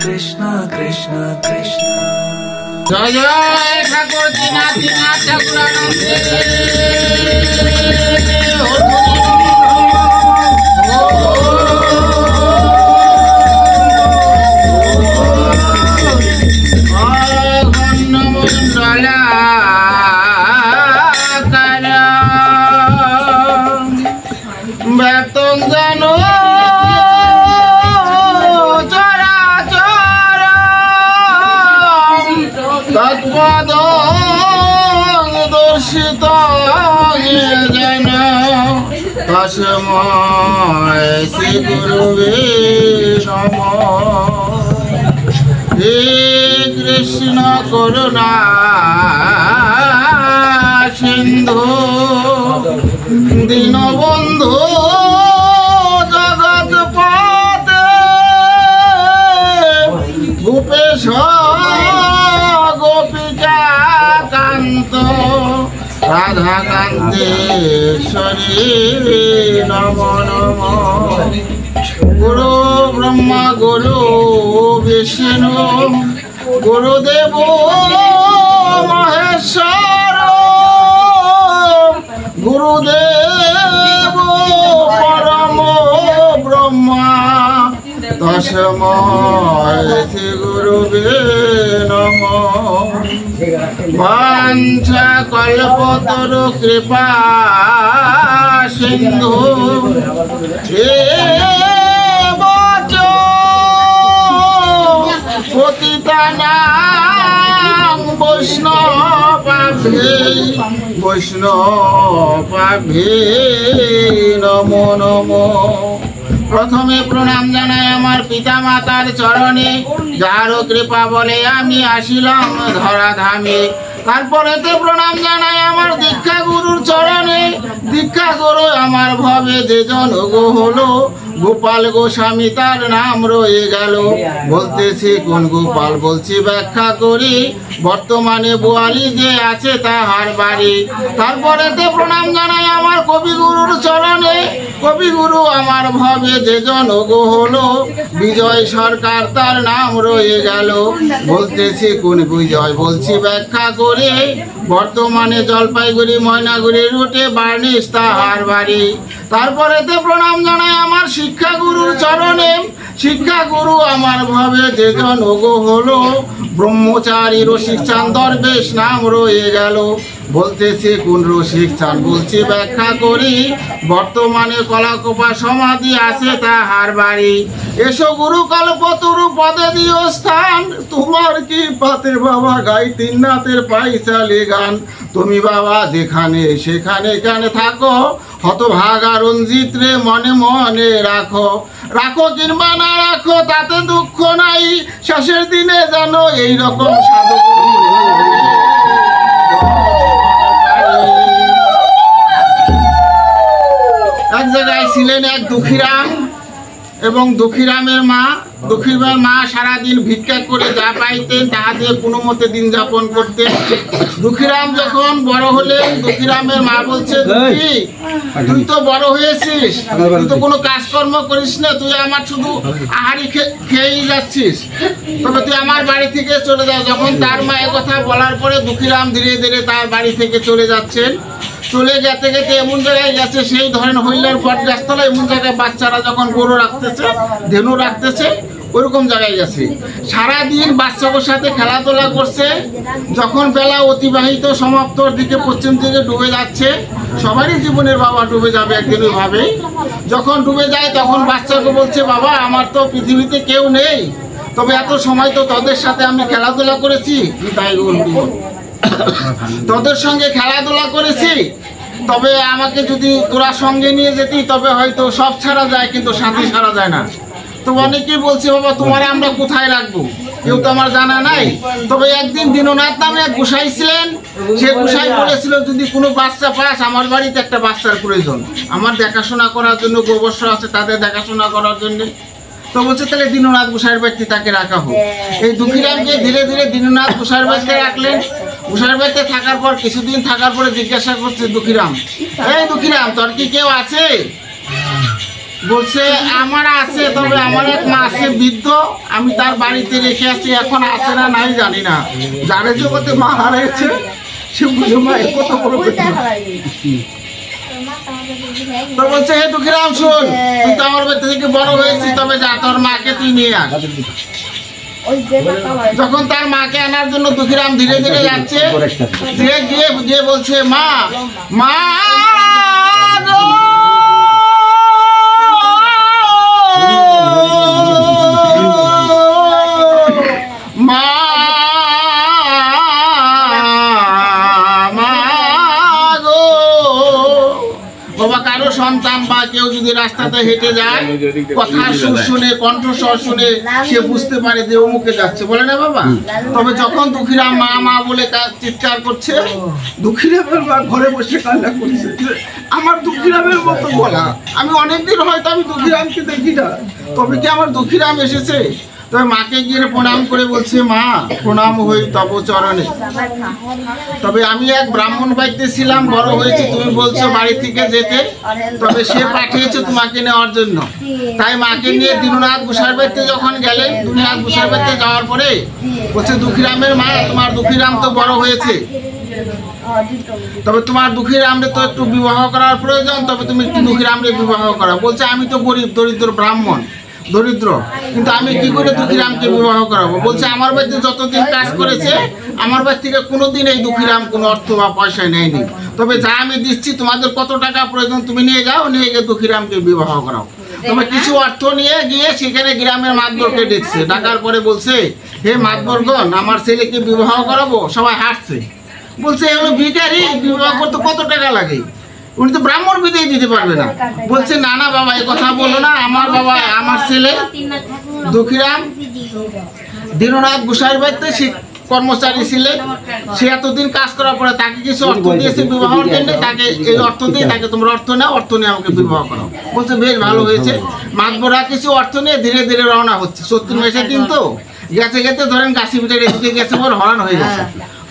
কৃষ্ণ কৃষ্ণ কৃষ্ণ। জয় জয় ঠাকুর দীনাথ ঠাকুরানন্দে। বেতন জানো চরাচর তৎপদ দর্শিত যেন তস্মৈ শ্রী গুরুবে নমঃ। হে কৃষ্ণ করুণা সিন্ধু দীনবন্ধু জগৎপতে ভূপেশ গোপিকা কান্ত রাধা কান্তেশ্বরী নম নম। গুরু ব্রহ্মা গুরু বিষ্ণু গুরুদেব মহেশ্বর গুরুদেব পরম ব্রহ্মা তস্মৈ শ্রী গুরুবে নমঃ। বাঞ্ছা কল্পতরু কৃপা সিন্ধু পতিতানাং বৈষ্ণবাভে নমো নমো। প্রথমে প্রণাম জানাই আমার পিতা মাতার চরণে, যারও কৃপা বলে আমি আসিলাম ধরাধামে। তারপরেতে প্রণাম জানাই আমার দীক্ষা গুরুর চরণে, দীক্ষা গুরু আমার ভবে যে জনগ হলো। গোপাল গোস্বামী তার নাম রয়ে গেল, বলতেছি কোন গোপাল বলছি ব্যাখ্যা করি। বর্তমানে বোয়ালি যে আছে তাহার বাড়ি। তারপরেতে প্রণাম জানাই আমার কবিগুরুর চরণে, কবিগুরু আমার ভবে যে জনগ হলো। বিজয় সরকার তার নাম রয়ে গেল, বলতেছি কোন বিজয় বলছি ব্যাখ্যা করে। বর্তমানে জলপাইগুড়ি ময়নাগুড়ি রুটে বার্নিশ তাহার বাড়ি। তারপরেতে প্রণাম জানাই আমার শিক্ষা গুরুর চরণে, শিক্ষা গুরু আমার ভবে যে জনগ হলো। ব্রহ্মচারী রসিক চাঁদ দরবেশ নাম রয়ে গেল, বলতেছি কোন রসিক চাঁদ বলছি ব্যাখ্যা করি। বর্তমানে কলাকোপা সমাধি আছে তাহার বাড়ি। এসো গুরু কল্পতরু পদে দিও স্থান, তোমার কি পাতে বাবা গাই তিননাথের পাইচালি গান। তুমি বাবা যেখানে সেখানে কেন থাকো, হতভাগা রঞ্জিত রে মনে মনে রাখো। রাখো কিংবা না রাখো তাতে দুঃখ নাই, শেষের দিনে যেন এইরকম সাধু। এক জায়গায় ছিলেন এক দুঃখীরাম এবং দুঃখীরামের মা। দুঃখীরামের মা সারাদিন ভিক্ষা করে যা পাইতেন তাহা দিয়ে কোনো মতে দিন যাপন করতেন। দুঃখীরাম যখন বড় হলেন, দুঃখীরামের মা বলছে, দুঃখী তুই তো বড় হয়েছিস, তুই তো কোনো কাজকর্ম করিস না, তুই আমার শুধু আহারি খেয়েই যাচ্ছিস, তবে তুই আমার বাড়ি থেকে চলে যা। যখন তার মায়ের কথা বলার পরে দুঃখীরাম ধীরে ধীরে তার বাড়ি থেকে চলে যাচ্ছেন। চলে যেতে যেতে এমন জায়গায় গেছে, সেই ধরেন হইলার বট গাছতলা, এমন জায়গায় বাচ্চারা যখন গরু রাখতেছে, ধেনু রাখতেছে, ওইরকম জায়গায় গেছে। সারাদিন বাচ্চাদের সাথে খেলাধুলা করছে। যখন বেলা অতিবাহিত সমাপ্তর দিকে পশ্চিম দিকে ডুবে যাচ্ছে, সবারই জীবনের বাবা ডুবে যাবে একদিন ওইভাবেই। যখন ডুবে যায় তখন বাচ্চাকে বলছে, বাবা আমার তো পৃথিবীতে কেউ নেই, তবে এত সময় তো তোদের সাথে আমি খেলাধুলা করেছি, তাই বলবো তোদের সঙ্গে খেলাধুলা করেছি, তবে আমাকে যদি তোরা সঙ্গে নিয়ে যেতি তবে হয়তো সব ছাড়া যায় কিন্তু সাথী ছাড়া যায় না। তো অনেকেই বলছে, বাবা তোমারে আমরা কোথায় রাখবো, কেউ তো আমার জানা নাই। তবে একদিন দীননাথ নামে এক গোসাই ছিলেন, সে গোসাই বলেছিল যদি কোনো বাচ্চা পাস, আমার বাড়িতে একটা বাচ্চার প্রয়োজন, আমার দেখাশোনা করার জন্য গোবর্ষ আছে তাদের দেখাশোনা করার জন্য। তো বলছে তাহলে দীননাথ গোসাইয়ের বাড়িতে তাকে রাখা হোক। এই দুঃখীরামকে ধীরে ধীরে দীননাথ গোসাইয়ের বাড়িতে রাখলেন। গোসাইয়ের বাড়িতে থাকার পর কিছুদিন থাকার পরে জিজ্ঞাসা করছে দুঃখীরাম, এই দুঃখীরাম তোর কি কেউ আছে? বলছে আমার আছে, তবে আমার এক মা আছে বৃদ্ধ, আমি তার বাড়িতে রেখে আসছি, এখন আছে না নাই জানি না। যারে জগতে মা হারিয়েছে সে বুঝে মায়ের কত বড় বেদনা। তো বলছে হে দুঃখীরাম শোন, তুই তো আমার বাড়ি থেকে বড় হয়েছিস, তবে যা তোর মাকে তুই নিয়ে আস। যখন তার মাকে আনার জন্য দুঃখীরাম ধীরে ধীরে যাচ্ছে, ধীরে গিয়ে গিয়ে বলছে মা মা গো, মা গো। বাবা, কারো সন্তান বা কেউ যদি রাস্তাতে হেঁটে যায়, কথার সুর শুনে, কণ্ঠস্বর শুনে সে বুঝতে পারে যে অমুকে যাচ্ছে, বলে না বাবা? তবে যখন দুঃখীরাম মা মা বলে তার চিৎকার করছে, দুঃখীরামের মা ঘরে বসে কান্না করছে, আমার দুঃখীরামের মতো বলা। আমি অনেকদিন হয়তো আমি দুঃখীরামকে দেখি না, তবে কি আমার দুঃখীরাম এসেছে? তবে মাকে গিয়ে প্রণাম করে বলছে মা, প্রণাম হই তব চরণে। তবে আমি এক ব্রাহ্মণ বাড়িতে ছিলাম, বড় হয়েছে, তুমি বলছো বাড়ি থেকে যেতে, তবে সে পাঠিয়েছে তোমাকে নেওয়ার জন্য। তাই মাকে নিয়ে দীননাথ গোসাইয়ের বাড়িতে যখন গেলেন, দীননাথ গোসাইয়ের বাড়িতে যাওয়ার পরে বলছে দুঃখীরামের মা, তোমার দুঃখীরাম তো বড় হয়েছে, তবে তোমার দুঃখীরামরে তো একটু বিবাহ করার প্রয়োজন, তবে তুমি একটু দুঃখীরামরে বিবাহ করা। বলছে আমি তো গরিব দরিদ্র ব্রাহ্মণ, দরিদ্র, কিন্তু আমি কি করে দুঃখীরামকে বিবাহ করাবো? বলছে আমার বাড়িতে যতদিন কাজ করেছে, আমার বাড়ি থেকে কোনোদিন এই দুঃখীরাম কোনো অর্থ বা পয়সা নেয়নি, তবে যা আমি দিচ্ছি, তোমাদের কত টাকা প্রয়োজন তুমি নিয়ে যাও, নিয়ে গিয়ে দুঃখীরামকে বিবাহ করাও। তবে কিছু অর্থ নিয়ে গিয়ে সেখানে গ্রামের মাতবরকে ডেকছে, ডাকার পরে বলছে হে মাতবরগণ, আমার ছেলেকে বিবাহ করাবো। সবাই হাসছে, বলছে এগুলো ভিখারি, বিবাহ করতে কত টাকা লাগে, উনি তো ব্রাহ্মণ বিদেয় দিতে পারবে না। বলছে না না বাবা, এই কথা বলো না, আমার বাবা, আমার ছেলে দুঃখীরাম দীননাথ গোসাইয়ের বাড়িতে সে কর্মচারী ছিলেন, সে এতদিন কাজ করার পরে তাকে কিছু অর্থ দিয়েছে বিবাহের জন্য, তাকে এই অর্থ দিয়ে তাকে তোমরা অর্থ নাও, অর্থ নিয়ে আমাকে বিবাহ করো। বলছে বেশ ভালো হয়েছে। মাতবরা কিছু অর্থ নিয়ে ধীরে ধীরে রওনা হচ্ছে। 70 মেসের দিন তো গেছে গেছে, ধরেন গাছি পিঠে রেখে গেছে, পর হরান হয়ে গেছে।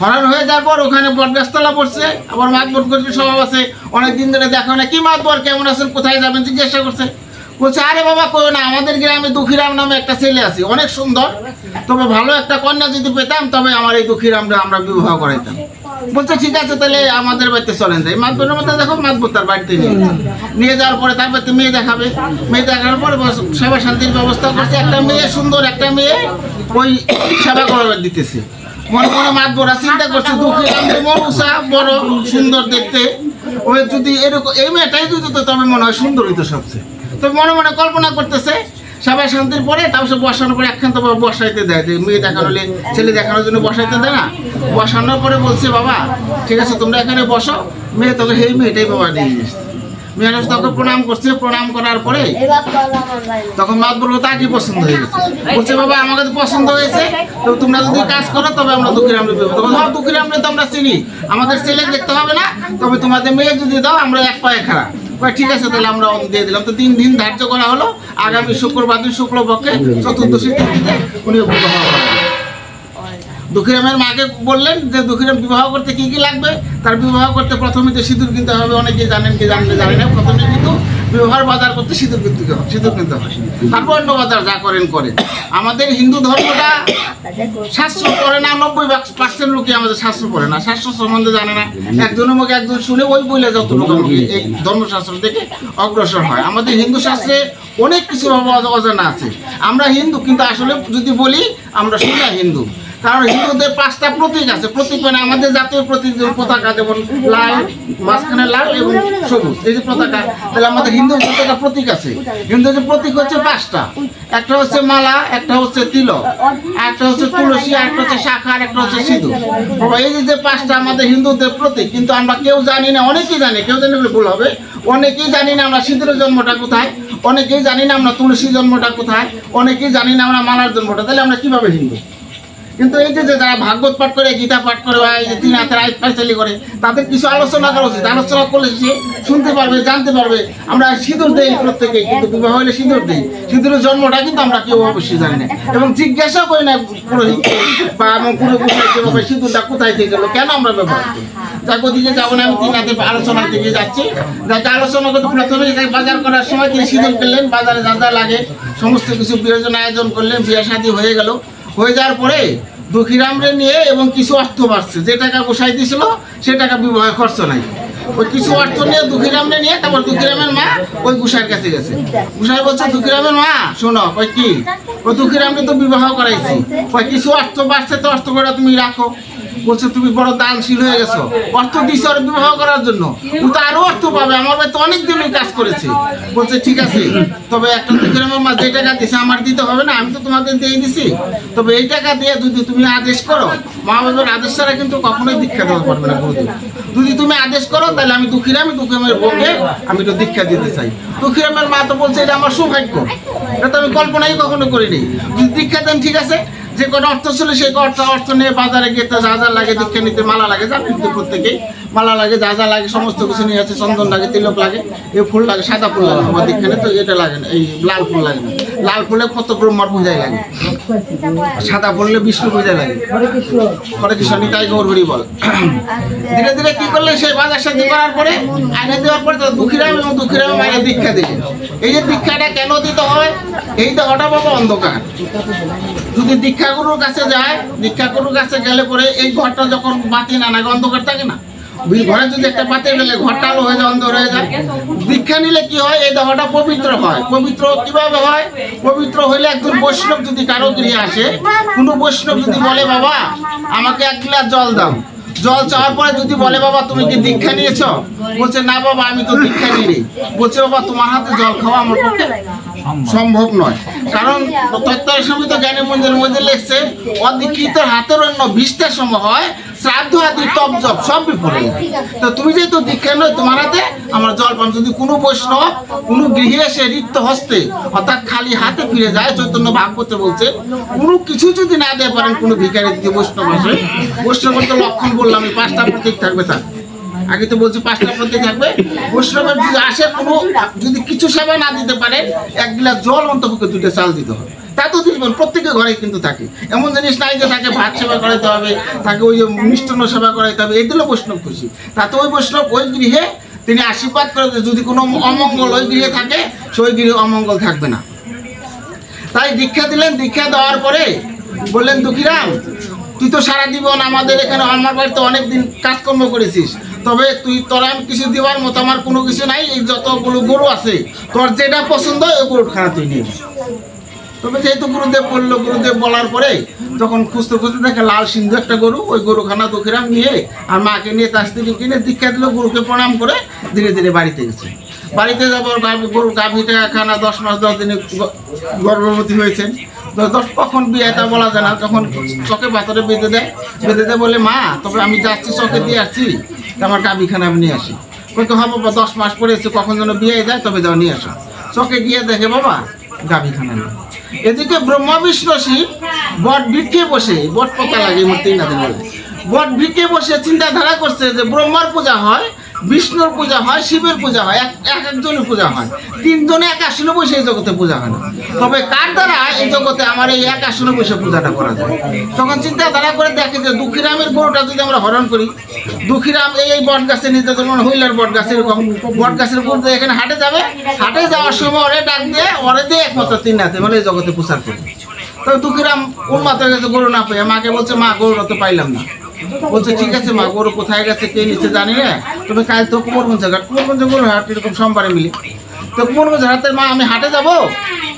হরান হয়ে যাওয়ার পর ওখানে বটগাছতলা পড়ছে, আবার মাতবর করছে স্বভাব আছে, অনেকদিন ধরে দেখো না, কি মাতবর কেমন আছেন, কোথায় যাবেন জিজ্ঞাসা করছে। বলছে আরে বাবা কই না, আমাদের গ্রামে দুঃখীরাম নামে একটা ছেলে আছে, অনেক সুন্দর, তবে ভালো একটা কন্যা যদি পেতাম, তবে আমার এই দুঃখীরামরা আমরা বিবাহ করাইতাম। বলছে ঠিক আছে, তাহলে আমাদের বাড়িতে চলেন যাই। মাতবরের মধ্যে দেখো, মাতবর তার বাড়িতে নিয়ে যাওয়ার পরে তার বাড়িতে মেয়ে দেখাবে, মেয়ে দেখার পরে সেবা শান্তির ব্যবস্থা করছে। একটা মেয়ে সুন্দর, একটা মেয়ে ওই সেবা করাবার দিতেছে। মনে মনে মাতবরা চিন্তা করছে দুঃখীরামের মনুষা বড় সুন্দর দেখতে, ওই যদি এরকম এই মেয়েটাই যদি তো তবে মনে হয় সুন্দরই তো সবচেয়ে। তবে মনে মনে কল্পনা করতেছে, সবাই শান্তির পরে তারপর সে বসানোর পরে একখান তো বসাইতে দেয়, যে মেয়ে দেখানো হলে ছেলে দেখানোর জন্য বসাইতে দেয় না। বসানোর পরে বলছে বাবা ঠিক আছে তোমরা এখানে বসো, মেয়ে তোকে সেই মেয়েটাই বাবা নিয়ে এসছে। মেয়েরা তোকে প্রণাম করছে, প্রণাম করার পরে তখন মাতবর তাকে পছন্দ হয়ে গেছে। বলছে বাবা আমাকে তো পছন্দ হয়েছে, তো তোমরা যদি কাজ করো তবে আমরা দুঃখীরামরে বিবাহ করবো। ধর দুঃখীরামরে তো আমরা চিনি, আমাদের ছেলে দেখতে হবে না, তবে তোমাদের মেয়ে যদি দাও আমরা এক পায়ে খারাপ। ঠিক আছে, তাহলে আমরা দিয়ে দিলাম। তো 3 দিন ধার্য করা হলো, আগামী শুক্রবার দিন শুক্লপক্ষে চতুর্দশী তিথিতে উনি বিবাহ করেন। দুঃখীরামের মাকে বললেন যে দুঃখীরাম বিবাহ করতে কি কি লাগবে। তার বিবাহ করতে প্রথমে তো সিঁদুর কিনতে হবে, অনেকেই জানেন কি জানেন না, প্রথমে কিন্তু বিবাহের বাজার করতে সিঁদুর কিনতে হয়, তারপর অন্য বাজার যা করেন করে। আমাদের হিন্দু ধর্মটা শাস্ত্র পড়ে না, 90% লোকই আমাদের শাস্ত্র পড়ে না, শাস্ত্র সম্বন্ধে জানে না। একজনের মুখে একজন শুনে ওই বইলে যতটুকু এই ধর্মশাস্ত্র থেকে অগ্রসর হয়। আমাদের হিন্দু শাস্ত্রে অনেক কিছু অজানা আছে। আমরা হিন্দু, কিন্তু আসলে যদি বলি আমরা সোজা হিন্দু, কারণ হিন্দুদের 5টা প্রতীক আছে। প্রতীক মানে আমাদের জাতীয় প্রতীক, পতাকা, যেমন লাল, মাঝখানে লাল এবং সবুজ, এই যে পতাকা। তাহলে আমাদের হিন্দু পতাকা প্রতীক আছে। হিন্দুদের প্রতীক হচ্ছে 5টা, একটা হচ্ছে মালা, একটা হচ্ছে তিলক, একটা হচ্ছে তুলসী, একটা হচ্ছে শাখা, আর একটা হচ্ছে সিঁদুর। এই যে 5টা আমাদের হিন্দুদের প্রতীক, কিন্তু আমরা কেউ জানি না, অনেকেই জানে, কেউ জানি বলে ভুল হবে, অনেকেই জানি না আমরা সিঁদুরের জন্মটা কোথায়, অনেকেই জানি না আমরা তুলসীর জন্মটা কোথায়, অনেকেই জানি না আমরা মালার জন্মটা। তাহলে আমরা কিভাবে হিন্দু? কিন্তু এই যে যারা ভাগবত পাঠ করে, গীতা পাঠ করে, এই যে 3 হাতের আইত পাঁচালি করে, তাদের কিছু আলোচনা করা উচিত। আলোচনা করলে সে শুনতে পারবে, জানতে পারবে। আমরা সিঁদুর দেই প্রত্যেকেই, কিন্তু বিবাহ হলে সিঁদুর দেই, সিঁদুরের জন্মটা কিন্তু আমরা কেউ অবশ্যই জানি না, এবং জিজ্ঞাসাও করি না পুরোহিতকে বা পুরো গোসাইকে সিঁদুরটা কোথায় থেকে গেলো, কেন আমরা ব্যবহার করি। যাক ওদিকে যাবো না, আমি তিনাতে আলোচনার দিকে যাচ্ছি। যাকে আলোচনা করতে প্রথমে বাজার করার সময় তিনি সিদ্ধান্ত করলেন বাজারে যা যা লাগে সমস্ত কিছু বিয়োজন আয়োজন করলেন। বিয়ে শাদী হয়ে গেল। হয়ে যাওয়ার পরে দুঃখীরামরে নিয়ে এবং কিছু অর্থ বাড়ছে, যে টাকা বসাই দিয়েছিল সে টাকা বিবাহে খরচ নাই। ওই কিছু অর্থ নিয়ে দুঃখীরামরে নিয়ে তারপর দুঃখীরামের মা ওই গুসাইয়ের কাছে গেছে। গুসাই বলছে দুঃখীরামের মা শোনো, ওই কি ওই দুঃখীরামকে তো বিবাহ করাইছি, ওই কিছু অর্থ বাড়ছে তো অর্থ করে তুমি রাখো। বলছে তুমি বড় দানশীল হয়ে গেছো, অর্থ দিছো আর বিবাহ করার জন্য, ও তো আরো অর্থ পাবে, আমার ভাই তো অনেক দিনই কাজ করেছে। বলছে ঠিক আছে, তবে একটা দুঃখীরামের মা যে টাকা দিছে আমার দিতে হবে না, আমি তো তোমাদের দিয়ে দিছি, তবে এই টাকা দিয়ে যদি তুমি আদেশ করো, মা বাবার আদেশ ছাড়া কিন্তু কখনোই দীক্ষা দেওয়া পারবে না গুরুদেব। যদি তুমি আদেশ করো তাহলে আমি দুঃখীরামের বউকে আমি তো দীক্ষা দিতে চাই। দুঃখীরামের মা তো বলছে এটা আমার সৌভাগ্য, এটা তো আমি কল্পনাই কখনো করিনি। যদি দীক্ষা দেন ঠিক আছে, যে কোনো অর্থ ছিল সেই অর্থ নিয়ে বাজারে গিয়ে যা যা লাগে দীক্ষা নিতে মালা লাগে, যা কিন্তু প্রত্যেকেই মালা লাগে, যা যা লাগে সমস্ত কিছু নিয়ে আছে। চন্দন লাগে, তিলক লাগে, এই ফুল লাগে, সাদা ফুল লাগে আমার দীক্ষা নিতে, এটা লাগে না, এই লাল ফুল লাগে না। লাল ফুলে কত ব্রহ্মার পূজায় লাগে, সাদা ফুললে বিষ্ণু পূজায় লাগে। হরে কৃষ্ণ নিতাই গৌর হরি বল। ধীরে ধীরে কি করলে সেই বাজার সাথে করার পরে আইনে দেওয়ার পরে দুঃখীরাম এবং দুঃখীরাম আইনে দীক্ষা দিলেন। এই যে দীক্ষাটা কেন দিতে হয়, এই দেহটা বাবা অন্ধকার। যদি দীক্ষাগুরুর কাছে যায়, দীক্ষাগুরুর কাছে গেলে পরে এই ঘরটা যখন বাতি না লাগে অন্ধকার থাকে না, ঘরে যদি একটা বাতি গেলে ঘরটা আলো হয়ে যায়, অন্ধকার হয়ে যায়। দীক্ষা নিলে কি হয়, এই দেহটা পবিত্র হয়। পবিত্র কিভাবে হয়, পবিত্র হইলে একজন বৈষ্ণব যদি কারো গৃহে আসে, কোনো বৈষ্ণব যদি বলে বাবা আমাকে 1 গ্লাস জল দাও, জল চাওয়ার পরে যদি বলে বাবা তুমি কি দীক্ষা নিয়েছো, বলছে না বাবা আমি তো দীক্ষা নিই। বলছে বাবা তোমার হাতে জল খাওয়া আমার পক্ষে সম্ভব নয়, কারণ তত্ত্বসমিত জ্ঞানীমঞ্জের মধ্যে লেখছে অদীক্ষিত হাতের অন্য 20টা সময় হয় শ্রাদ্ধ আদি তপ জপ সব বিফলে। তো তুমি যেহেতু দীক্ষা নয়, তোমার হাতে আমার জল পান। যদি কোনো বৈষ্ণব কোনো গৃহে এসে রিক্ত হস্তে অর্থাৎ খালি হাতে ফিরে যায়, চৈতন্য ভাগবতে বলছে কোনো কিছু যদি না দিয়ে পারেন কোনো ভিখারি যদি বৈষ্ণব আসে, বৈষ্ণবের তো লক্ষণ বললাম 5টা প্রতীক থাকবে। তার আগে তো বলছি 5টা প্রতীক থাকবে। বৈষ্ণবের যদি আসে কোনো যদি কিছু সেবা না দিতে পারে, 1 গ্লাস জল অন্তপক্ষে 2টা চাল দিতে হবে। তা তো দিবেন, প্রত্যেকের ঘরে কিন্তু থাকে, এমন জিনিস নাই যে তাকে ভাত সেবা করাইতে হবে, তাকে ওই যে মিষ্টান্ন সেবা করাইতে হবে, এই দিলে বৈষ্ণব খুশি। তাতে ওই বৈষ্ণব ওই গৃহে তিনি আশীর্বাদ করে, যদি কোনো অমঙ্গল ওই গৃহে থাকে সেই গৃহে অমঙ্গল থাকবে না। তাই দীক্ষা দিলেন। দীক্ষা দেওয়ার পরে বললেন দুঃখীরাম তুই তো সারা জীবন আমাদের এখানে আমার বাড়িতে অনেকদিন কাজকর্ম করেছিস, তবে তোর আমি কিছু দেওয়ার মতো আমার কোনো কিছু নাই। এই যতগুলো গরু আছে তোর যেটা পছন্দ ওই গরুখানা তুই নিয়ে। তবে যেহেতু গুরুদেব বললো, গুরুদেব বলার পরে যখন খুঁজতে খুঁজতে দেখে লাল সিন্ধু একটা গরু, ওই গরুখানা দুঃখীরাম নিয়ে আর মাকে নিয়ে তার স্ত্রীকে কিনে দীক্ষা দিল। গুরুকে প্রণাম করে ধীরে ধীরে বাড়িতে গেছে। বাড়িতে যাবার গরুর গাভীটা খানা 10 মাস 10 দিনে গর্ভবতী হয়েছেন। কখন বিয়ে তা বলা যায় না, তখন চোখে পাথরে বেঁধে দেয় বলে মা তবে আমি যাচ্ছি চোখে দিয়ে আসছি, আমার গাভীখানা আমি নিয়ে আসি। কিন্তু হ্যাঁ বাবা 10 মাস পরে এসে কখন যেন বিয়ে যায়, তবে যাও নিয়ে আসো। চোখে গিয়ে দেখে বাবা গাভীখানা নেই। এদিকে ব্রহ্মা বিষ্ণু শিব বট বৃক্ষে বসে, বট পাতা লাগে মূর্তি না বলে, বট বৃক্ষে বসে চিন্তাধারা করছে যে ব্রহ্মার পূজা হয়, বিষ্ণুর পূজা হয়, শিবের পূজা হয়, একজনের পূজা হয়, 3 জনে এক আসনে বসে এই জগতে পূজা হয় না। তবে কার দ্বারা এই জগতে আমার এই এক আসনে বসে পূজাটা করা যায়? তখন চিন্তাধারা করে দেখে যে দুঃখীরামের গরুটা যদি আমরা হরণ করি, দুঃখীরাম এই বট গাছের নিচে যেমন হইলার বট গাছের এরকম বট গাছের গরু এখানে হাটে যাবে, হাটে যাওয়ার সময় ওরে ডাক দিয়ে ওরে দিয়ে একমাত্র 3 রাতে মানে এই জগতে প্রচার করে। তবে দুঃখীরাম উন্মাত হয়ে গেছে, গরু না পেয়ে মাকে বলছে মা গরুটা তো পাইলাম না। বলছে ঠিক আছে মা গরু কোথায় গেছে কে নিচে জানি না, তুমি কাল তো কুমোরগঞ্জ ঘাট, কুমোরগঞ্জ গরু হাট এরকম সোমবারে মিলে, তো কুমোরগঞ্জ হাটের মা আমি হাটে যাবো,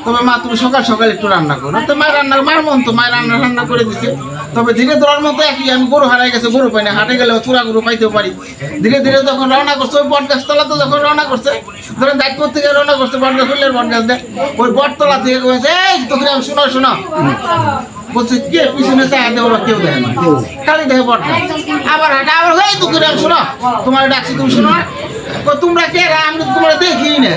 তবে মা তুমি সকাল সকাল একটু রান্না করো। তো মায়ের মন তো মায়ের রান্না করে দিচ্ছে। তবে ধীরে ধরার মতো একই আমি গরু হারাই গেছে, গরু পাই না, হাটে গেলে চূড়া গরু পাইতেও পারি। ধীরে ধীরে যখন রওনা করছে ওই বট গাছতলা তো যখন রওনা করছে, ধরেন দায়িত্ব থেকে রওনা করছে বট গাছ হইলের বট গাছ দেয়, ওই বটতলা থেকে বলছে এই তোকে আমি শোনো বলছে কে পিছনে চায় দেবো কেউ দেখে না, খালি দেখে বট গাছ। আবার হাটে আবার এই তোকে আমি শোনো তোমার ডাকছি তুমি শোনো না, তোমরা কে আমি তোমরা দেখি না।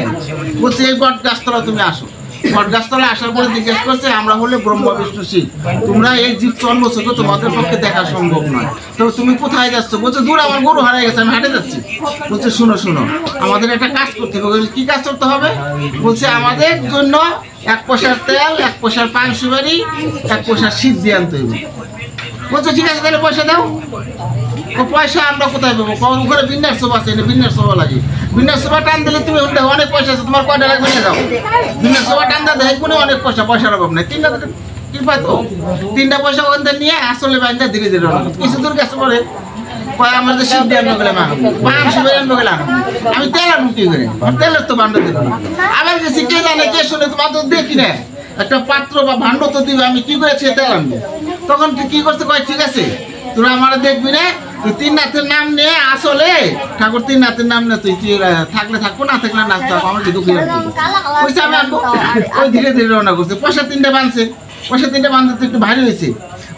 বলছে এই বট গাছতলা তুমি আসো। বট গাছতলা আসার পরে জিজ্ঞেস করছে আমরা হলে ব্রহ্মা বিষ্ণু শিব, তোমরা এই জীব জন্ম ছোট তোমাদের পক্ষে দেখা সম্ভব নয়, তো তুমি কোথায় যাচ্ছ? বলছে দূর আমার গরু হারিয়ে গেছে আমি হাটে যাচ্ছি। বলছে শোনো আমাদের একটা কাজ করতে হবে। কি কাজ করতে হবে? বলছে আমাদের জন্য 1 পয়সার তেল, 1 পয়সার পান সুপারি, 1 পয়সার সিদ্ধি আনতে হবে। বলছো ঠিক আছে তাহলে পয়সা দাও। ও পয়সা আমরা কোথায় পাবো? ওখানে বিন্যাস সোফা আছে, বিন্যাস সোফা লাগে। বিন্যাস সোফা টান দিলে তুমি দেখো অনেক পয়সা আছে, তোমার কয়টা লাগবে নিয়ে যাও। বিন্যাস সোফা টান দেওয়া দেখে কোনো অনেক পয়সার অভাব নেই। তিনটা পয়সা ওখান থেকে নিয়ে আসলে বাইন্দা ধীরে ধীরে কিছু দূর গেছে পরে আমাদের সিদ্ধি আনবো গেলে মাংস আনবো গেলে আমি তেল আনবো কি করে? তেলের তো ভান্ড দেবো। আবার গেছি কে জানে কে শুনে তোমার তো দেখি না, একটা পাত্র বা ভান্ড তো দিবে, আমি কি করে তেল আনবো? তখন কি করতে কয় ঠিক আছে তোরা আমার দেখবি না, তুই তিন নাথের নাম নিয়ে আসলে ঠাকুর তিন নাথের নাম নিয়ে তুই থাকলে থাকবো না থাকলে না থাকবো, আমার কি দুঃখী পয়সা আমি আনবো। ওই ধীরে ধীরে রওনা করছে, পয়সা তিনটে বাঁধছে, পয়সা তিনটে বাঁধতে তো একটু ভারী হয়েছে,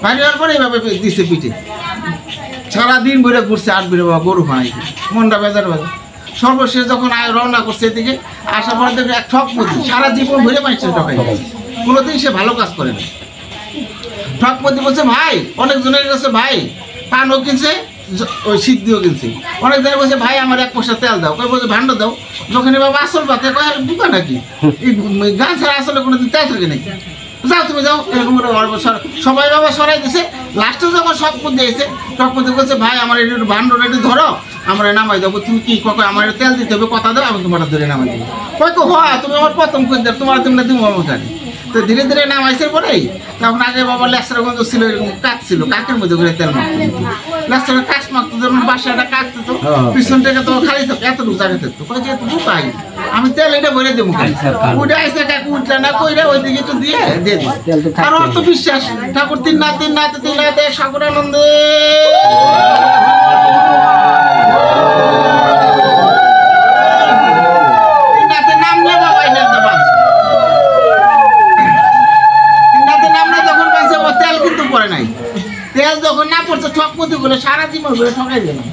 ভারী হওয়ার পরে এইভাবে দিছে পিঠে। সারাদিন ঘুরে ঘুরছে আট বেরো গরু খাওয়াই, মনটা বেজার বাজার। সর্বশেষ যখন রওনা করছে এদিকে আসার পরে দেখে এক ঠকমতি, সারা জীবন ঘুরে পাইছে ঠকাই, কোনোদিন সে ভালো কাজ করে না। ঠকমতি বলছে ভাই, অনেকজনের কাছে ভাই পানও কিনছে, ওই সিদ্ধিও কিনছে। অনেক জনের বলছে ভাই আমার এক পয়সা তেল দাও, কই বলছে ভান্ড দাও। যখন বাবা আসল পাতে কয় বুকা নাকি এই গান ছাড়া আসলে কোনোদিন তেল থাকে নাকি, যাও তুমি যাও, এরকম সবাই বাবা সরাই দিছে। লাস্টে যখন সব দিয়েছে তখন বলছে ভাই আমার একটু ভান্ড একটু ধরো, আমার নামাই দেবো। তুমি কি কয় আমার তেল দিতে হবে, কথা দাও, আমি তোমার ধরে নামাই দেবো। কয় তো হয় তুমি আমার প্রথম করে দেব, তোমার তুমি দিব আমার জানি। তো ধীরে ধীরে নামাইছে পরেই তখন আগে বাবা লেসরা গন্ধ ছিল, এরকম কাক ছিল, কাকের মধ্যে করে তেল মাখতো, লেসরা কাজ মাখতো, যেমন বাসাটা কাটতো তো পিছন থেকে তো খালি থাকতো, এতটুকু জায়গা থাকতো। কয় যে এতটুকু পাই আমি তেল এটা ভরে দেবো, উঠে আসছে কাকু উঠলে না কইরা ওই দিকে একটু দিয়ে দিয়ে দিই। আর অর্থ বিশ্বাস ঠাকুর তিন নাতে সাগর আনন্দে তেল যখন না পড়ছে ঠকমতি করে সারা জীবন করে ঠকাই দিলাম।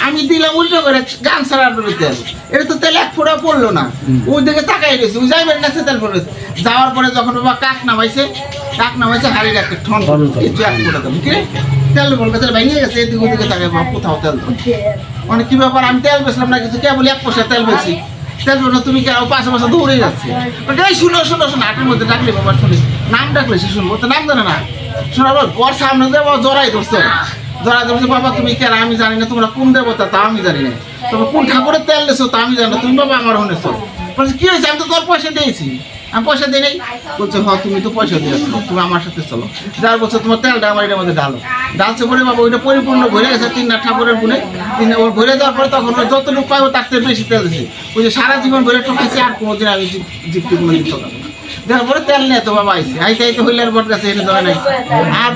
আমি দিলাম উল্টো করে গান ছাড়ার করে তেল, এটা তো তেল এক ফোঁটা পড়লো না, ওই দিকে তাকাই গেছে, ওই যাইবেন না তেল পড়েছে। যাওয়ার পরে যখন বাবা কাক নামাইছে হাড়ি রাখতে ঠন কিছু এক ফোঁটা দেবো কি তেল বলবে তেল ভেঙে গেছে, এদিকে ওদিকে তাকাই বাবা কোথাও তেল মানে কি ব্যাপার, আমি তেল বেছিলাম না কিছু, কে বলি এক পয়সা তেল বেশি তেল বলো তুমি কে পাশে পাশে দৌড়ে যাচ্ছে। শুনো হাটের মধ্যে ডাকলে বাবা শুনি নাম ডাকলে সে শুনবো তো নাম জানে না, শোনা বল ওর সামনে যাবো জড়াই ধরছে, জড়াই ধরছে বাবা তুমি কেন আমি জানি না, তোমরা কোন দেবতা তা আমি জানি না, তবে কোন ঠাকুরের তেল দিয়েছো তা আমি জানি না, তুমি বাবা আমার হনেছ। বলছে কি হয়েছে, আমি তো তোর পয়সা দিয়েছি। আমি পয়সা দিই নাই। বলছে হ্যাঁ তুমি তো পয়সা দিয়েছো, তুমি আমার সাথে চলো। যার বলছে তোমার তেলটা আমার এটার মধ্যে ডালছে বলে বাবা ওইটা পরিপূর্ণ ভরে গেছে তিন নাথ ঠাকুরের গুণে। ওর ভরে যাওয়ার পরে তখন ওই যতটুকু পাবো তার থেকে বেশি তেল দিয়েছে। ওই যে সারা জীবন ভরে ঠকাইছি, আর কোনোদিন আমি জিপটি কোনোদিন ঠকাবো না। দেওয়ার পরে তেল নিয়ে তো বাবা আইসে আইতে হইলার বট গাছে এনে ধরে নাই। আর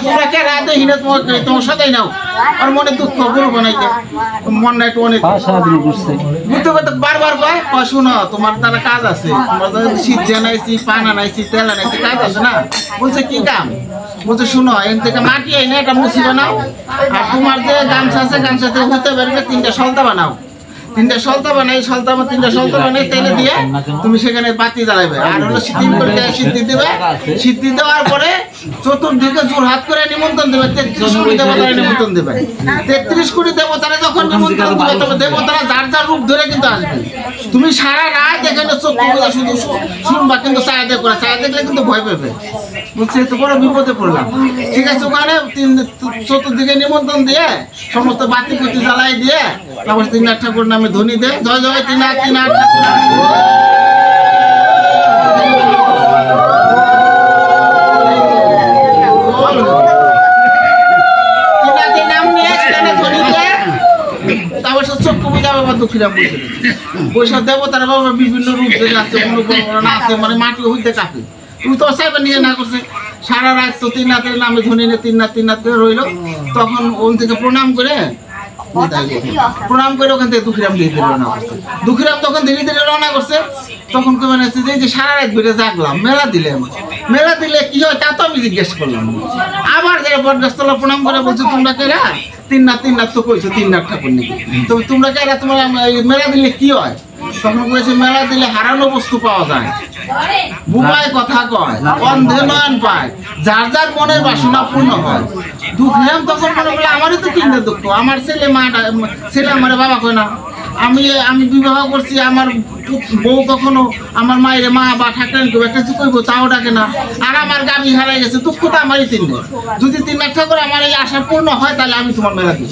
তোমরা কে রাতে হিনে তোমার সদাই নাও, আর মনে দুঃখ বলবো নাইতে মন নাই একটু অনেক বুঝতে করতে বারবার কয় শোনো তোমার দ্বারা কাজ আছে, তোমার শীত আনাইছি পান আনাইছি তেল আনাইছি কাজ আছে না। বলছে কি কাম? বলছে শুনো এখান থেকে মাটি আইনে একটা মুসি বানাও, আর তোমার যে গামছা আছে গামছাতে হইতে পারবে 3টা সলতা বানাও, 3টা সলতা বানাই 3টা সলতা বানাই তেলে দিয়ে তুমি সেখানে বাতি জ্বালাবে। আর হলো সিদ্ধি করে সিদ্ধি দেবে, সিদ্ধি দেওয়ার পরে চতুর্দিকে জোর হাত করে নিমন্ত্রণ দেবে, 33 কোটি দেবতারা নিমন্ত্রণ দেবে। 33 কোটি দেবতারা যখন নিমন্ত্রণ দেবে তবে দেবতারা যার যার রূপ ধরে কিন্তু আসবে। তুমি সারা রাত এখানে চক্ষু বুঝে শুধু শুনবা, কিন্তু ছায়া দেখবে, ছায়া দেখলে কিন্তু ভয় পাবে। বলছে তো বড় বিপদে পড়লাম। ঠিক আছে ওখানে চতুর্দিকে নিমন্ত্রণ দিয়ে সমস্ত বাতি কুতি জ্বালাই দিয়ে তারপর 3 নাথ ঠাকুর নামে ধ্বনি দেয়, জয় জয় 3 নাথ ঠাকুর। চক্ষু বুঝা বাবা দুঃখীরাম বৈশাখ দেবতারা বাবা বিভিন্ন রূপ ধরে আছে, অনুকরণ আছে, মানে মাটি হইতে কাঁপে। তুমি তো চাইবে নিয়ে না করছে সারা রাত তো 3 নাথের নামে ধ্বনি নিয়ে 3 নাথ করে রইলো। তখন ওখান থেকে প্রণাম করে ওখান থেকে দুঃখীরাম ধীরে ধীরে রওনা করছে। দুঃখীরাম তখন ধীরে ধীরে রওনা করছে, তখন কি মানে যে সারা রাত ধরে জাগলাম, মেলা দিলে কি হয় তা তো আমি জিজ্ঞেস করলাম। আবার যারা বটগাছতলা প্রণাম করে বলছে তোমরা কেরা 3 নাথ তো কইছো 3 নাথ ঠাকুর নাকি, তবে তোমরা কেরা তোমার মেলা দিলে কি হয়? তখন বলেছে মেলা দিলে হারানো বস্তু পাওয়া যায়, বুবায় কথা কয়, অন্ধে নয়ন পায়, যার যার মনের বাসনা পূর্ণ হয়। দুঃখীরাম তখন মনে করলে আমারই তো 3টা দুঃখ, আমার ছেলে আমার বাবা কয় না, আমি বিবাহ করছি, আমার বউ কখনো আমার মায়ের মা বা ঠাকুরেন কেউ একটা কিছু কইবো তাও ডাকে না। আর আমার গাভী হারাই গেছে, দুঃখ তো আমারই 3 লাখ। যদি 3 লাখ ঠাকুর আমার এই আশা পূর্ণ হয় তাহলে আমি তোমার মেলা দিই।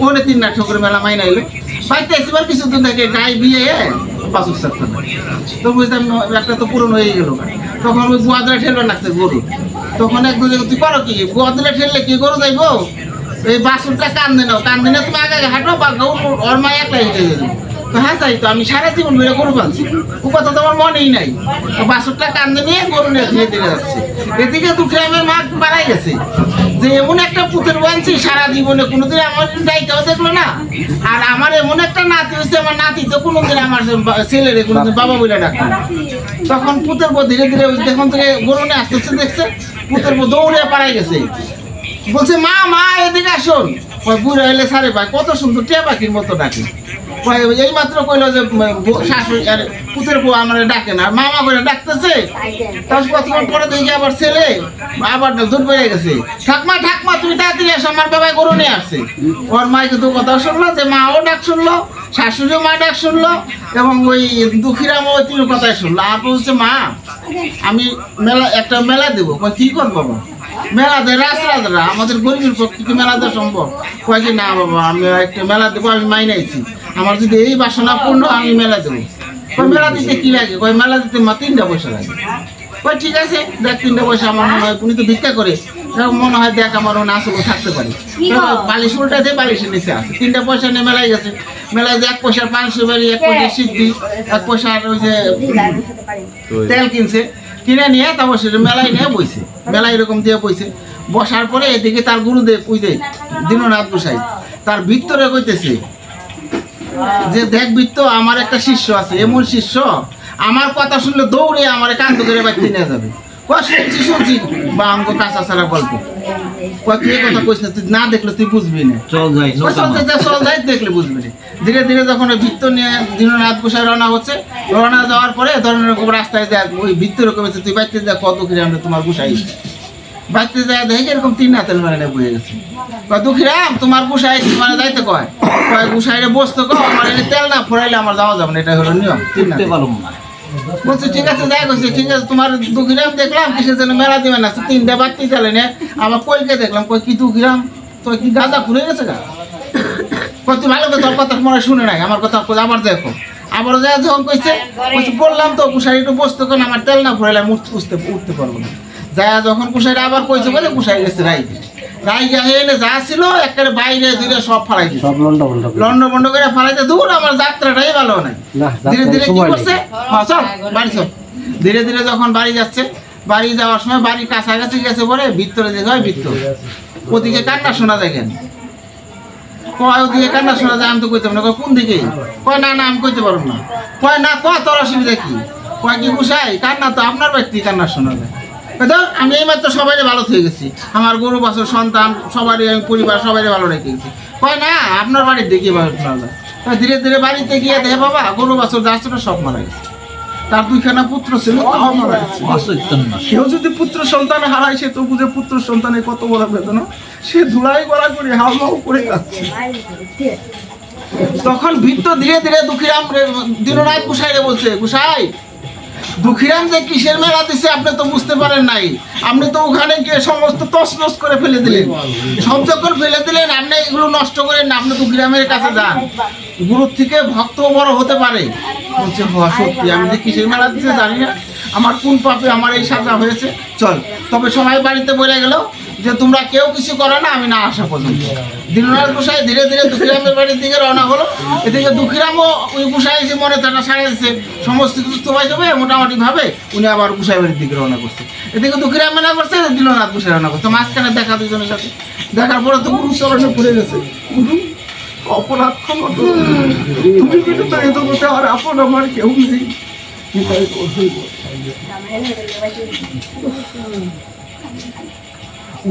ওখানে 3 লাখ ঠাকুরের মেলা মাইনা এলো বাড়িতে এসেবার কিছুদিন থেকে গাই বিয়ে বাসুর সাথে তো বুঝতাম একটা তো পূরণ হয়ে গেল। তখন ওই গোয়াদরা ঠেলবে লাগছে গরু। তখন একদম তুই করো কি, গোয়াদরা ঠেললে কি গরু যাইবো? এই বাসুরটা কান্দে নাও, কান্দে না তুমি আগে হাঁটো বা ওর মা একলাই হেঁটে যাবে। তো হ্যাঁ তাই তো আমি সারা জীবন বেড়ে গরু পালছি, ও কথা তো আমার মনেই নাই। বাসুরটা কান্দে নিয়ে গরু নিয়ে ধীরে ধীরে যাচ্ছে। এদিকে দুঃখের মা বাড়াই গেছে যে এমন একটা পুতের বানছি সারা জীবনে কোনোদিন আমার দায়িত্ব দেখলো না। আর আমার এমন একটা নাতি হচ্ছে, আমার নাতি তো কোনোদিন আমার ছেলেরে কোনোদিন বাবা বলে ডাকলো না। তখন পুতের বউ ধীরে ধীরে যখন থেকে গরু নিয়ে আস্তে আস্তে দেখছে, পুতের বউ দৌড়ে পাড়াই গেছে, বলছে মা মা এদিকে আসুন। বুড়ো এলে সারে ভাই কত সুন্দর টিয়া পাখির মতো ডাকে। এই মাত্র কইলো যে শাশুড়ি আর পুতের বউ আমার ডাকে না, মামা করে ডাকতেছে। তারপর কতক্ষণ পরে দেখি আবার ছেলে আবার জোর বেড়ে গেছে, ঠাকমা ঠাকমা তুমি তাড়াতাড়ি আসো, আমার বাবা গরু নিয়ে আসছে। ওর মাই কিন্তু কথা শুনলো, যে মাও ডাক শুনলো, শাশুড়িও মা ডাক শুনলো, এবং ওই দুঃখীরামও ওই 3 কথাই শুনলো। আর বলছে মা আমি একটা মেলা দেবো। কি করবো বাবা? মেলা দেয় রাজরা, আমাদের গরিবের পক্ষে কি মেলা দেওয়া সম্ভব? কয় কি না বাবা আমি একটা মেলা দেবো, আমি মাইনাইছি, আমার যদি এই বাসনা পূর্ণ আমি মেলা দেবো। কয় মেলা দিতে কি লাগে? কয় মেলা দিতে মা 3টা পয়সা লাগে। কয় ঠিক আছে দেখ 3টা পয়সা আমার মনে হয় উনি তো ভিক্ষা করে, মনে হয় দেখ আমার মনে আসলে থাকতে পারে। বালিশ উল্টাতে বালিশের নিচে আছে, 3টা পয়সা নিয়ে মেলায় গেছে। মেলায় যে 1 পয়সার 500 বাড়ি, 1 পয়সার সিদ্ধি, 1 পয়সার ওই যে তেল কিনছে, কিনে নিয়ে তারপর সেটা মেলায় নিয়ে বইছে। মেলায় এরকম দিয়ে বইছে, বসার পরে এদিকে তার গুরুদেব পুজে দীননাথ গোসাই তার ভিতরে কইতেছে যে দেখ বৃত্ত আমার একটা শিষ্য আছে, এমন শিষ্য আমার কথা শুনলে দৌড়ে আমার কান্দ করে বাড়িতে নিয়ে যাবে। শুনছি বা আমাকে কাঁচা ছাড়া গল্প তুই কথা কইস না, তুই না দেখলে তুই বুঝবি না, চল যাই দেখলে বুঝবি না। ধীরে ধীরে যখন ওই বৃত্ত নিয়ে দীননাথ গোসাই রওনা হচ্ছে, রওনা যাওয়ার পরে ধরনের রাস্তায় দেখ ওই বৃত্ত রকম হচ্ছে, তুই বাড়িতে দেখ কত কিরে আমরা তোমার গোসাই বাড়িতে যায় দেখে এরকম 3 হাতের মানে বয়ে গেছে। দুঃখীরাম তোমার গোসাই মানে যাইতে কয় গোসাইরে বসতে কয় আমার তেল না ফোরাইলে আমার যাওয়া যাবে না, এটা হলো নিয়ম। 3 বলছে ঠিক আছে যাই করছে, ঠিক আছে তোমার দুঃখীরাম দেখলাম কিসের জন্য মেলা দিবে না, 3টা বাড়তি চালে না। আমার কইকে দেখলাম কই কি দুঃখীরাম তোর কি গাঁজা ফুরে গেছে গা? তুই ভালো করে তোর কথা মনে শুনে নাই, আমার কথা আবার দেখো। আবার যা যখন কইছে বললাম তো কুশারি একটু বসতে কোন আমার তেল না ফুরাইলে উঠতে পারবো না। যা যখন কুশারি আবার কইছে বলে কুশারি গেছে রাইগা এনে যা ছিল একেবারে বাইরে ধীরে সব ফালাই দিচ্ছে, লন্ড বন্ড করে ফালাইতে দূর আমার যাত্রাটাই ভালো নাই। ধীরে ধীরে কি করছে চল বাড়ি চল। ধীরে ধীরে যখন বাড়ি যাচ্ছে, বাড়ি যাওয়ার সময় বাড়ির কাছাকাছি গেছে বলে ভিতরে যে হয় ভিতর ওদিকে কান্না শোনা দেখেন। কয় ওদিকে কান্না শোনা যায়, আমি তো কইতে পারবো না। কোন দিকে? কয় না না আমি কইতে পারবো না। কয় না কয় তোর অসুবিধা কি? কয় কি গুসাই কান্না তো আপনার বাড়িতে কান্না শোনা যায়। আমি এইমাত্র সবাই ভালো হয়ে গেছি, আমার গরু বাছুর সন্তান সবারই আমি পরিবার সবাই ভালো রেখে গেছি। কয় না আপনার বাড়ির দেখি ভালো। ধীরে ধীরে বাড়িতে গিয়ে দেখে বাবা গরু বাছুর যাচ্ছিল সব মারা গেছে। তার 2খানা পুত্র ছিল, তাও মারা গেছে। কেউ যদি পুত্র সন্তান হারায় সে তো বুঝে পুত্র সন্তানের কত বড় বেদনা, সে ধুলাই গড়া করে হাওমাও করে যাচ্ছে। তখন ভিত্ত ধীরে ধীরে দুঃখীরাম দীননাথ গোসাইরে বলছে গোসাই দুঃখীরাম যে কিসের মেলা দিছে আপনি তো বুঝতে পারেন নাই, আপনি তো ওখানে গিয়ে সমস্ত তছনছ করে ফেলে দিলেন, সব যখন ফেলে দিলেন আপনি এগুলো নষ্ট করেন না, আপনি দুঃখীরামের কাছে যান, গুরুর থেকে ভক্ত বড় হতে পারে। বলছে সত্যি আমি যে কিসের মেলা দিছে জানি না, আমার কোন পাপে আমার এই সাজা হয়েছে। চল তবে সবাই বাড়িতে বলে গেল যে তোমরা কেউ কিছু করো না আমি না আসা পর্যন্ত। দীননাথ গোসাই ধীরে ধীরে দুঃখীরামের বাড়ির দিকে রওনা হলো। এদিকে দুঃখীরামও ওই গোসাই এসে মনে তারা সারাইছে, সমস্ত কিছু তোমায় যাবে মোটামুটি ভাবে উনি আবার গোসাই বাড়ির দিকে রওনা করছে। এদিকে দুঃখীরাম মেলা করছে, দীননাথ গোসাই রওনা করছে। মাঝখানে দেখা দুজনের সাথে, দেখার পরে তো গুরু চরণে পড়ে গেছে। গুরু অপরাধ ক্ষমা করো, তুমি কিন্তু তো এত করতে আর আপন আমার কেউ নেই।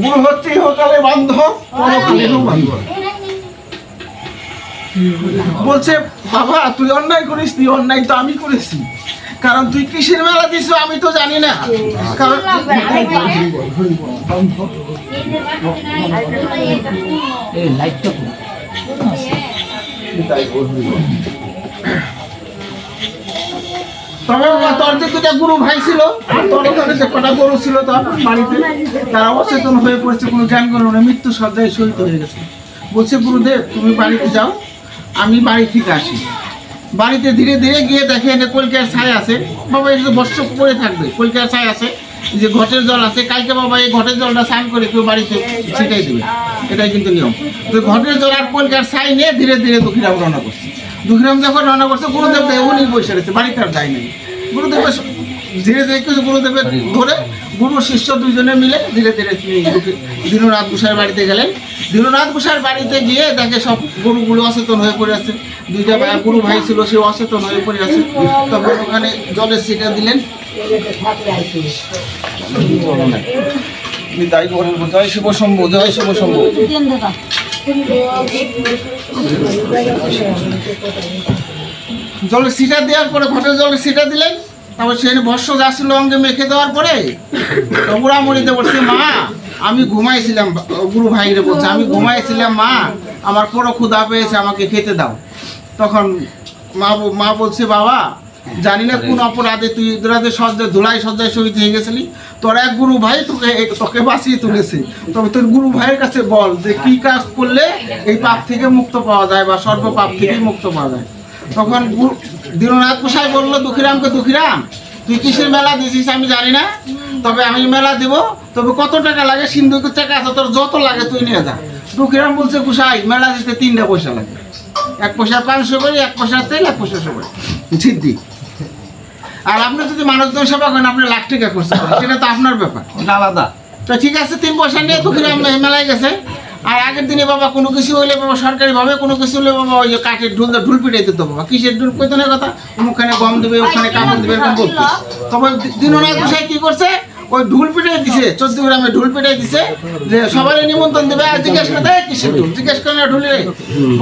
গুরু হচ্ছে ইহকালে বান্ধব, পরকালেরও বান্ধব। বলছে বাবা তুই অন্যায় করিস, তুই অন্যায় তো আমি করেছি, কারণ তুই কিসের মেলা দিছ আমি তো জানি না। কারণ তবে তোর যে দুটা গুরু ভাই ছিল, তোর ওখানে যে কটা গরু ছিল তোর বাড়িতে, তারা অচেতন হয়ে পড়েছে, কোনো জ্ঞান করো না, মৃত্যু সজ্জায় শহীদ হয়ে গেছে। বলছে গুরুদেব তুমি বাড়িতে যাও, আমি বাড়ি থেকে আসি। বাড়িতে ধীরে ধীরে গিয়ে দেখে এনে কলকার ছাই আছে, বাবা এটা বস্ত্র পরে থাকবে, কলকার ছাই আছে, যে ঘটের জল আছে, কালকে বাবা এই ঘটের জলটা স্নান করে কেউ বাড়িতে ছিটাই দেবে, এটাই কিন্তু নিয়ম। তো ঘটের জল আর কলকার ছাই নিয়ে ধীরে ধীরে দুঃখীরাম রওনা করছে। দুঃখীরাম যখন রওনা করছে, গুরুদেব উনি বসে রয়েছে, বাড়িতে আর যায় নাই। গুরুদেব ধীরে ধীরে কিছু গুরুদেবের ধরে গুরু শিষ্য দুইজনে মিলে ধীরে ধীরে দীননাথ গোসাইয়ের বাড়িতে গেলেন। দীননাথ গোসাইয়ের বাড়িতে গিয়ে দেখে সব গরুগুলো অচেতন হয়ে পড়ে আছে। দুইটা গুরু ভাই ছিল, সে অচেতন হয়ে পড়ে আছে। তখন ওখানে জলের ছিটা দিলেন। জয় শিব শম্ভু, জয় শিব শম্ভু। জলের ছিটা দেওয়ার পরে, ঘটের জলের ছিটা দিলেন। তারপর সে ভস্য যা ছিল অঙ্গে মেখে দেওয়ার পরে বুড়ামুড়িতে বলছে, মা আমি ঘুমাইছিলাম, গুরু ভাইরে বলছে, আমি ঘুমাইছিলাম মা, আমার বড় ক্ষুধা পেয়েছে, আমাকে খেতে দাও। তখন মা বলছে, বাবা জানি না কোন অপরাধে তুই সজ্জায় ধুলাই সজ্জায় শহীদ হয়ে গেছিলি, তোর এক গুরু ভাই তোকে বাঁচিয়ে তুলেছে। তবে তোর গুরু ভাইয়ের কাছে বল যে কি কাজ করলে এই পাপ থেকে মুক্ত পাওয়া যায় বা সর্ব পাপ থেকে মুক্ত পাওয়া যায়। তখন দীননাথ গোসাই বললো দুঃখীরামকে, দুঃখীরাম তুই কিসের মেলা দিয়েছিস আমি জানি না, তবে আমি মেলা দিব, তবে কত টাকা লাগে, সিন্ধুকের টাকা আছে, তোর যত লাগে তুই নিয়ে যা। দুঃখীরাম বলছে, গোসাই মেলা দিতে 3টা পয়সা লাগে, 1 পয়সা 500 করে, 1 পয়সা তেল, 1 পয়সা করে সিদ্ধি। আর আপনি যদি মানুষজন সেবা করেন, আপনি লাখ টাকা করছেন, সেটা তো আপনার ব্যাপার, আলাদা। তো ঠিক আছে, 3 পয়সা নিয়ে দুঃখীরাম মেলায় গেছে। আর আগের দিনে বাবা কোনো কিছু হইলে বাবা সরকারিভাবে কোনো কিছু হলে বাবা ওই যে কাঠের ঢুল পিটাই দিত বাবা, কিসের ঢুল কইতো না কথা, ওখানে গম দেবে, ওখানে কাপড় দেবে, এরকম বলতো। তবে দীননাথ গোসাই কি করছে, ওই ঢুল পিটাই দিছে, 14 গ্রামে ঢুল পিটাই দিছে, যে সবাই নিমন্ত্রণ দেবে। আর জিজ্ঞেস করে দেয় কিসের ঢুল, জিজ্ঞেস করে না ঢুলে,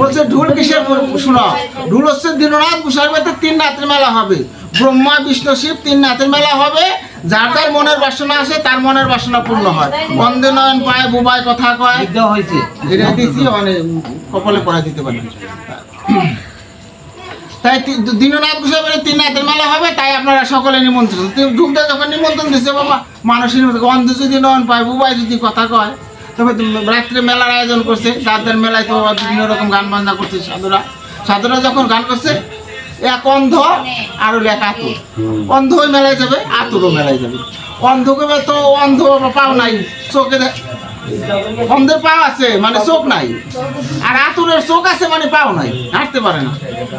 বলছে ঢুল কিসের, শোনো ঢুল হচ্ছে দীননাথ গোসাইয়ের বাড়িতে 3 রাতের মেলা হবে, ব্রহ্মা বিষ্ণু শিব 3 রাতের মেলা হবে। যার যার মনের বাসনা আছে তার মনের বাসনা পূর্ণ হয়। অন্ধে নয়ন পায়, বুবায় কথা কয়, হয়েছে এটা দিয়েছি, মানে কপালে পড়া দিতে পারে। তাই দীননাথ গোসাইয়ের বাড়িতে 3 রাতের মেলা হবে, তাই আপনারা সকলে নিমন্ত্রণ। ঢুকতে যখন নিমন্ত্রণ দিচ্ছে বাবা, মানুষের অন্ধে যদি নয়ন পায়, বুবায় যদি কথা কয়, তবে রাত্রে মেলার আয়োজন করছে। যার মেলায় তো বিভিন্ন রকম গান বাজনা করছে সাধুরা যখন গান করছে, এক অন্ধ আর এক আতুর, অন্ধ ওই মেলায় যাবে, আতুরও মেলায় যাবে। অন্ধকে তো অন্ধ পাও নাই, চোখে অন্ধের পা আছে মানে চোখ নাই, আর আতুরের চোখ আছে মানে পাও নাই, হাঁটতে পারে না।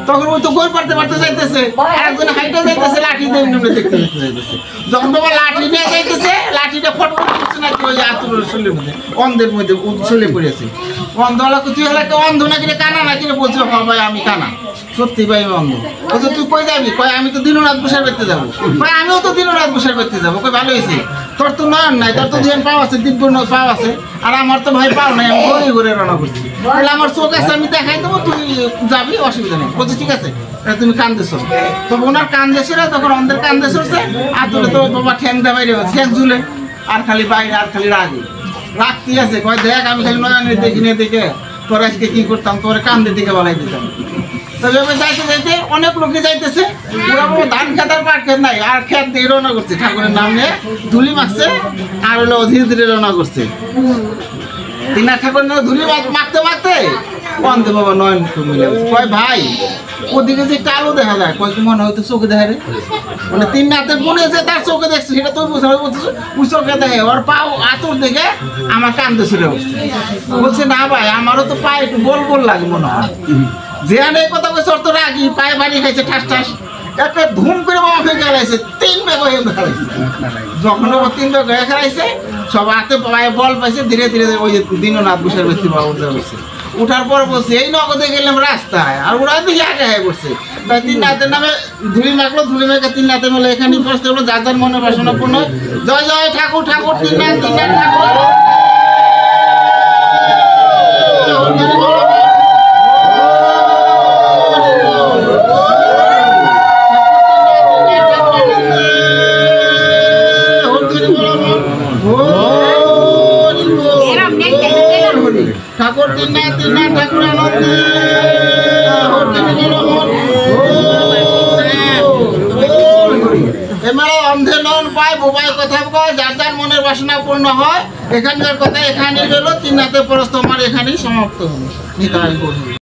তখন ওই তো গোল পারতে যাইতেছে, একজনে হাইটে যাইতেছে, লাঠি দিয়ে দেখতে যাইতেছে। যখন বাবা লাঠি নিয়ে যাইতেছে, লাঠিটা ফটফট করছে নাকি ওই আতুরের শরীরের মধ্যে, অন্ধের মধ্যে চলে পড়েছে। অন্ধওয়ালা তুই হলে অন্ধ নাকি কানা নাকি বলছিল, ভাই আমি কানা, সত্যি ভাই আমি অন্ধ। বলছে তুই কই যাবি, কয় আমি তো দীননাথ গোসাইয়ের বাড়িতে যাবো। ভাই আমিও তো দীননাথ গোসাইয়ের বাড়িতে যাবো। কই ভালো হয়েছে, তোর তো নয়ন নাই, তোর তো দুজন পাও আছে, দিব্য পাও আছে, আর আমার তো ভাই পাও নাই, আমি ঘুরে ঘুরে রওনা করছি। তাহলে আমার চোখ আছে, আমি দেখাই দেবো, তুই যাবি, অসুবিধা নেই। বলছে ঠিক আছে, তুমি কান্দেছো। তো ওনার কান্দেছে না, তখন অন্ধের কান্দে সরছে, আতুরে তো বাবা ঠ্যাং দে বাইরে, ঠ্যাং ঝুলে, আর খালি বাইরে, আর খালি রাখতে আছে। কয় দেখ আমি খালি নয়নের দেখি নিয়ে দেখে তোর আজকে কি করতাম, তোর কান্দের দিকে বালাই দিতাম। তবে যাইতে যাইতে অনেক লোকে যাইতেছে, ওরা বাবা ধান খেত আর পাট খেত নাই, আর খেত দিয়ে রওনা করছে, ঠাকুরের নাম নিয়ে ধুলি মাখছে, আর হলো ধীরে ধীরে রওনা করছে। তিনার ঠাকুর ধুলি মাখতে মাখতে অন্ধে বাবা নয়ন মিলে কয়, ভাই ওদিকে যে কালো দেখা যায়, কয় কি মনে হয়তো চোখে দেখা রে, মানে 3 রাতের গুণে যে তার চোখে দেখছে, সেটা তুই বুঝতে বলছিস, ওই চোখে দেখে ওর পাও আতুর দেখে আমার কান্দে ছিল। বলছে না ভাই, আমারও তো পায়ে একটু গোল গোল লাগে মনে হয়। যে আনে কথা বলছে, ওর তো রাগি, পায়ে বাড়ি খাইছে ঠাস ঠাস, একটা ধুম করে বাবা ফেঁকে খেলাইছে, 3 ব্যাগ হয়ে খেলাইছে। যখন ও 3 ব্যাগ হয়ে খেলাইছে, সব হাতে পায়ে বল পাইছে, ধীরে ধীরে ওই যে দীননাথ গোসাইয়ের ব্যক্তি বাবা উঠে বসছে। উঠার পর বলছে এই নগদে গেলাম রাস্তায়, আর ওরা দিকে আগে হয়ে পড়ছে। তাই 3 রাতের নামে ধুলি মাখলো, ধুলি মেখে 3 রাতের মেলে এখানেই পৌঁছতে হলো। যার যার মনে বাসনা পূর্ণ। জয় জয় ঠাকুর, ঠাকুর 3 রাত ঠাকুর। ঠাকুর 3 রাত ঠাকুর আনন্দে বুঝে নন পায় বোবায় কথা কয়, যার যার মনের বাসনা পূর্ণ হয়। এখানকার কথা এখানেই রইল। 3 রাতের পরশ তোমার এখানেই সমাপ্ত হলো। নিতাই গৌর।